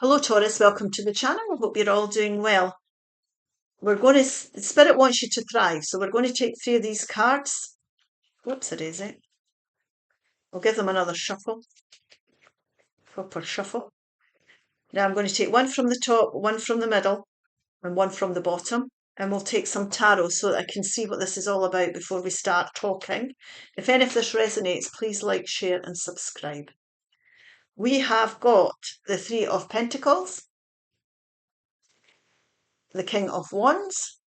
Hello Taurus, welcome to the channel. I hope you're all doing well. Spirit wants you to thrive, so we're going to take 3 of these cards. Whoops, it is it. I'll give them another shuffle. Proper shuffle. Now I'm going to take 1 from the top, 1 from the middle, and 1 from the bottom. And we'll take some tarot so that I can see what this is all about before we start talking. If any of this resonates, please like, share, and subscribe. We have got the 3 of Pentacles, the King of Wands,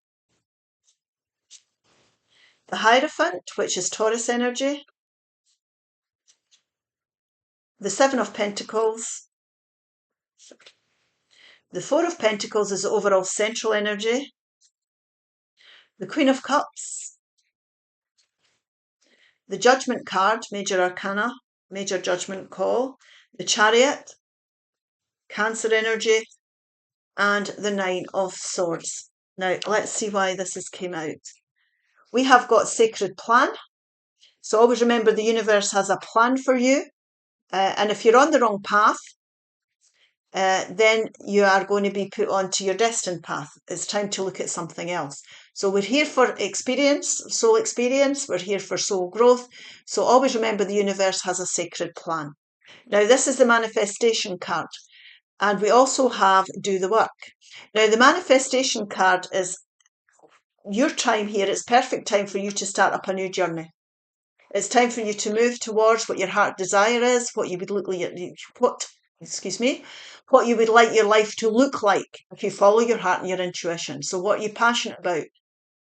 the Hierophant, which is Taurus energy, the 7 of Pentacles, the 4 of Pentacles is the overall central energy, the Queen of Cups, the Judgment card, Major Arcana, Major Judgment call, the Chariot, Cancer energy, and the 9 of Swords. Now, let's see why this has came out. We have got Sacred Plan. So always remember the universe has a plan for you. And if you're on the wrong path, then you are going to be put onto your destined path. It's time to look at something else. So we're here for experience, soul experience. We're here for soul growth. So always remember the universe has a sacred plan. Now, this is the manifestation card. And we also have do the work. Now, the manifestation card is your time here. It's perfect time for you to start up a new journey. It's time for you to move towards what your heart desire is, what you would look like, what you would like your life to look like if you follow your heart and your intuition. So what are you passionate about?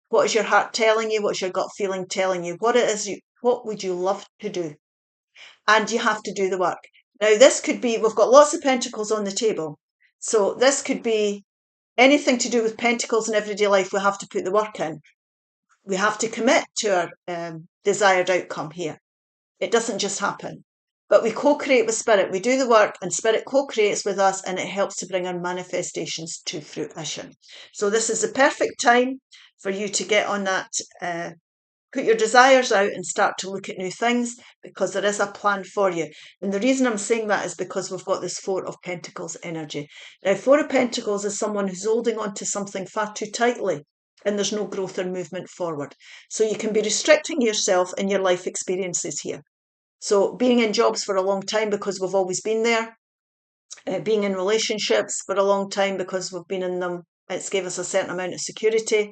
What is your heart telling you? What's your gut feeling telling you? What would you love to do? And you have to do the work. Now, this could be, we've got lots of pentacles on the table. So this could be anything to do with pentacles in everyday life. We have to put the work in. We have to commit to our desired outcome here. It doesn't just happen. But we co-create with Spirit. We do the work and Spirit co-creates with us, and it helps to bring our manifestations to fruition. So this is the perfect time for you to get on that, put your desires out and start to look at new things, because there is a plan for you. And the reason I'm saying that is because we've got this 4 of Pentacles energy. Now, 4 of Pentacles is someone who's holding on to something far too tightly, and there's no growth or movement forward. So you can be restricting yourself in your life experiences here. So being in jobs for a long time because we've always been there, being in relationships for a long time because we've been in them, it's gave us a certain amount of security.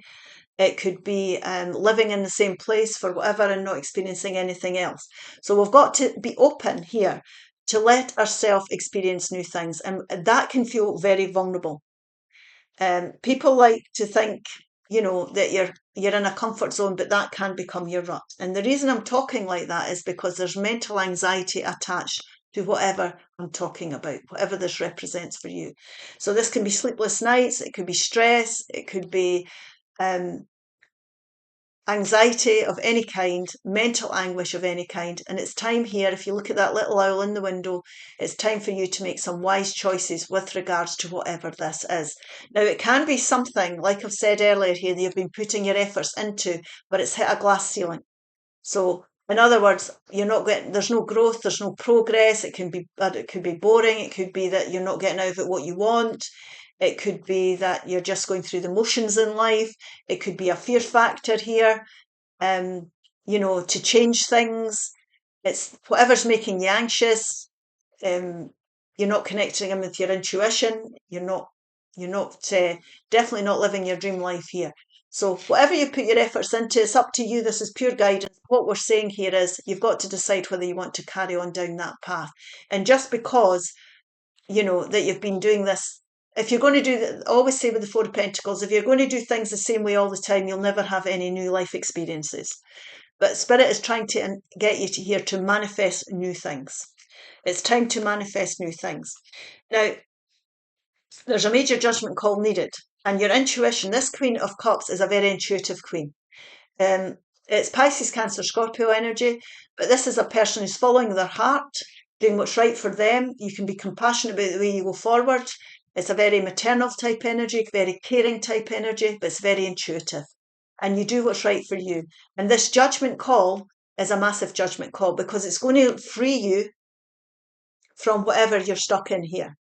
It could be living in the same place for whatever and not experiencing anything else. So we've got to be open here to let ourselves experience new things, and that can feel very vulnerable. People like to think, that you're in a comfort zone, but that can become your rut. And the reason I'm talking like that is because there's mental anxiety attached to whatever I'm talking about, whatever this represents for you. So this can be sleepless nights, it could be stress, it could be anxiety of any kind, mental anguish of any kind. And it's time here, if you look at that little owl in the window, it's time for you to make some wise choices with regards to whatever this is. Now, it can be something, like I've said earlier here, that you've been putting your efforts into, but it's hit a glass ceiling. So in other words, there's no growth, there's no progress. It could be boring. It could be that you're not getting out of it what you want. It could be that you're just going through the motions in life. It could be a fear factor here, to change things. It's whatever's making you anxious. You're not connecting them with your intuition. You're definitely not living your dream life here. So whatever you put your efforts into, it's up to you. This is pure guidance. What we're saying here is you've got to decide whether you want to carry on down that path. And just because, that you've been doing this, if you're going to I always say with the 4 of Pentacles, if you're going to do things the same way all the time, you'll never have any new life experiences. But Spirit is trying to get you here to manifest new things. It's time to manifest new things. Now, there's a major judgment call needed. And your intuition, this Queen of Cups is a very intuitive queen. It's Pisces, Cancer, Scorpio energy, but this is a person who's following their heart, doing what's right for them. You can be compassionate about the way you go forward. It's a very maternal type energy, very caring type energy, but it's very intuitive. And you do what's right for you. And this judgment call is a massive judgment call because it's going to free you from whatever you're stuck in here.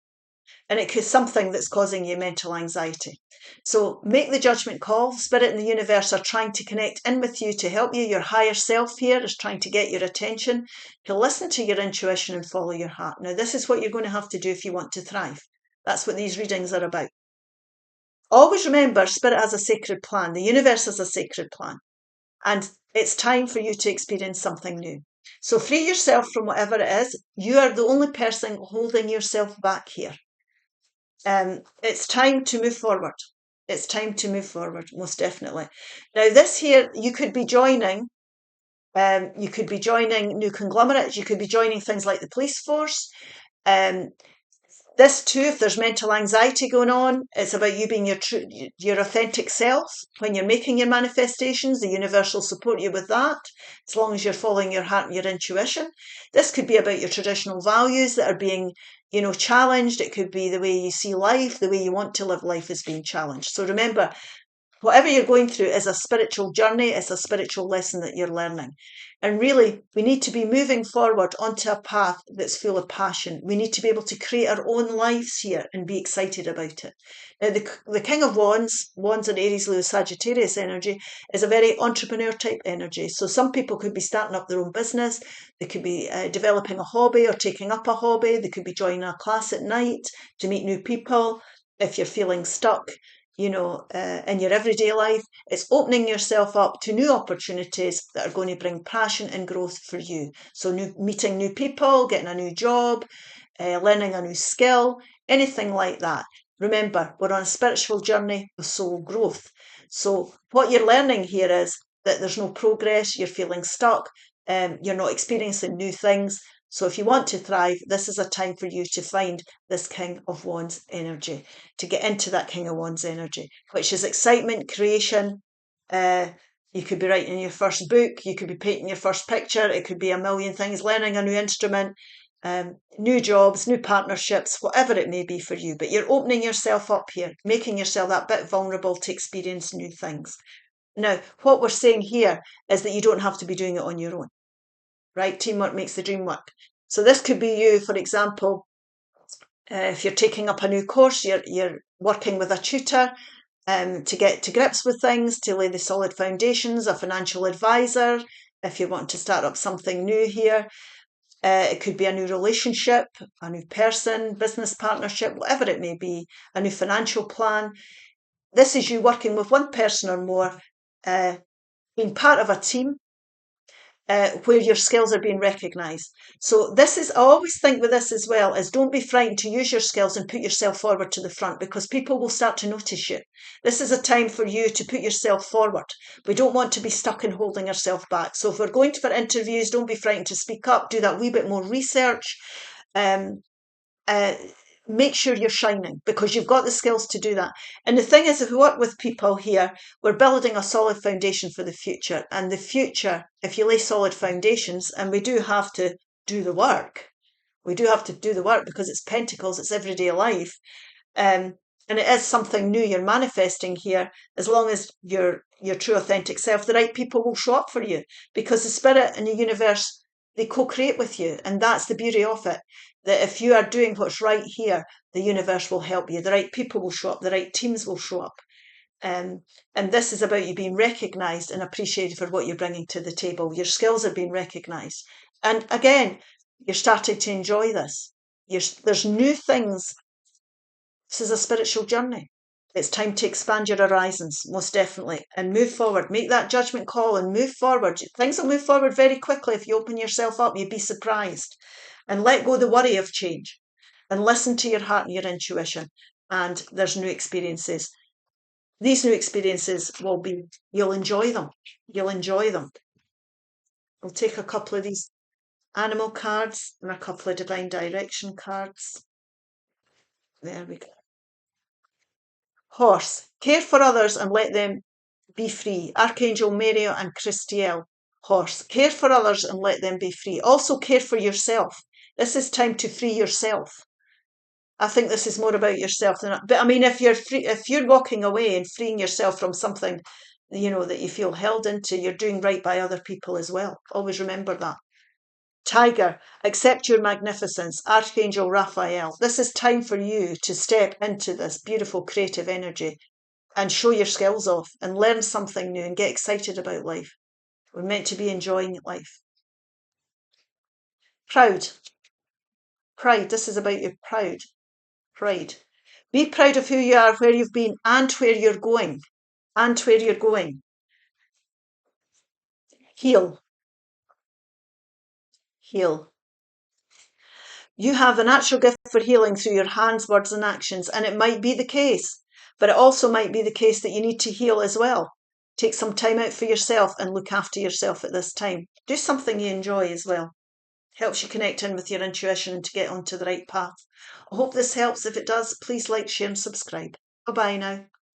And it could be something that's causing you mental anxiety. So make the judgment call. Spirit and the universe are trying to connect in with you to help you. Your higher self here is trying to get your attention, to listen to your intuition and follow your heart. Now, this is what you're going to have to do if you want to thrive. That's what these readings are about. Always remember, Spirit has a sacred plan. The universe has a sacred plan. And it's time for you to experience something new. So free yourself from whatever it is. You are the only person holding yourself back here. It's time to move forward. It's time to move forward, most definitely. Now, this here, you could be joining new conglomerates. You could be joining things like the police force. This too, if there's mental anxiety going on, it's about you being your authentic self. When you're making your manifestations, the universe will support you with that, as long as you're following your heart and your intuition. This could be about your traditional values that are being, challenged. It could be the way you see life, the way you want to live life is being challenged. So remember, whatever you're going through is a spiritual journey. It's a spiritual lesson that you're learning. And really, we need to be moving forward onto a path that's full of passion. We need to be able to create our own lives here and be excited about it. Now, the King of Wands and Aries, Leo, Sagittarius energy is a very entrepreneur type energy. So some people could be starting up their own business. They could be developing a hobby or taking up a hobby. They could be joining a class at night to meet new people. If you're feeling stuck, in your everyday life, it's opening yourself up to new opportunities that are going to bring passion and growth for you. So meeting new people, getting a new job, learning a new skill, anything like that. Remember, we're on a spiritual journey of soul growth. So what you're learning here is that there's no progress, you're feeling stuck, you're not experiencing new things. So if you want to thrive, this is a time for you to find this King of Wands energy, to get into that King of Wands energy, which is excitement, creation. You could be writing your first book, you could be painting your first picture, it could be a million things, learning a new instrument, new jobs, new partnerships, whatever it may be for you. But you're opening yourself up here, making yourself that bit vulnerable to experience new things. Now, what we're saying here is that you don't have to be doing it on your own. Right? Teamwork makes the dream work. So this could be you, for example, if you're taking up a new course, you're working with a tutor to get to grips with things, to lay the solid foundations, a financial advisor, if you want to start up something new here. It could be a new relationship, a new person, business partnership, whatever it may be, a new financial plan. This is you working with one person or more, being part of a team, where your skills are being recognised. So I always think with this as well, is don't be frightened to use your skills and put yourself forward to the front, because people will start to notice you. This is a time for you to put yourself forward. We don't want to be stuck in holding ourselves back. So if we're going for interviews, don't be frightened to speak up, do that wee bit more research. Make sure you're shining, because you've got the skills to do that. And the thing is, if we work with people here, we're building a solid foundation for the future. And the future, if you lay solid foundations, and we do have to do the work, because it's Pentacles, it's everyday life. And it is something new you're manifesting here. As long as you're your true authentic self, the right people will show up for you, because the spirit and the universe, they co-create with you. And that's the beauty of it, that if you are doing what's right here, the universe will help you. The right people will show up. The right teams will show up. And this is about you being recognised and appreciated for what you're bringing to the table. Your skills are being recognised. And again, you're starting to enjoy this. There's new things. This is a spiritual journey. It's time to expand your horizons, most definitely, and move forward. Make that judgment call and move forward. Things will move forward very quickly if you open yourself up. You'd be surprised. And let go the worry of change. And listen to your heart and your intuition. And there's new experiences. These new experiences you'll enjoy them. You'll enjoy them. I'll take a couple of these animal cards and a couple of divine direction cards. There we go. Horse, care for others and let them be free. Archangel Mario and Christiel. Horse, care for others and let them be free. Also care for yourself. This is time to free yourself. I think this is more about yourself than. But I mean, if you're walking away and freeing yourself from something, that you feel held into, you're doing right by other people as well. Always remember that. Tiger, accept your magnificence. Archangel Raphael. This is time for you to step into this beautiful creative energy and show your skills off and learn something new and get excited about life. We're meant to be enjoying life. Proud. Pride. This is about your proud. Pride. Be proud of who you are, where you've been, and where you're going. And where you're going. Heal. Heal. You have a natural gift for healing through your hands, words, and actions, and it might be the case, but it also might be the case that you need to heal as well. Take some time out for yourself and look after yourself at this time. Do something you enjoy as well. Helps you connect in with your intuition and to get onto the right path. I hope this helps. If it does, please like, share, and subscribe. Bye-bye now.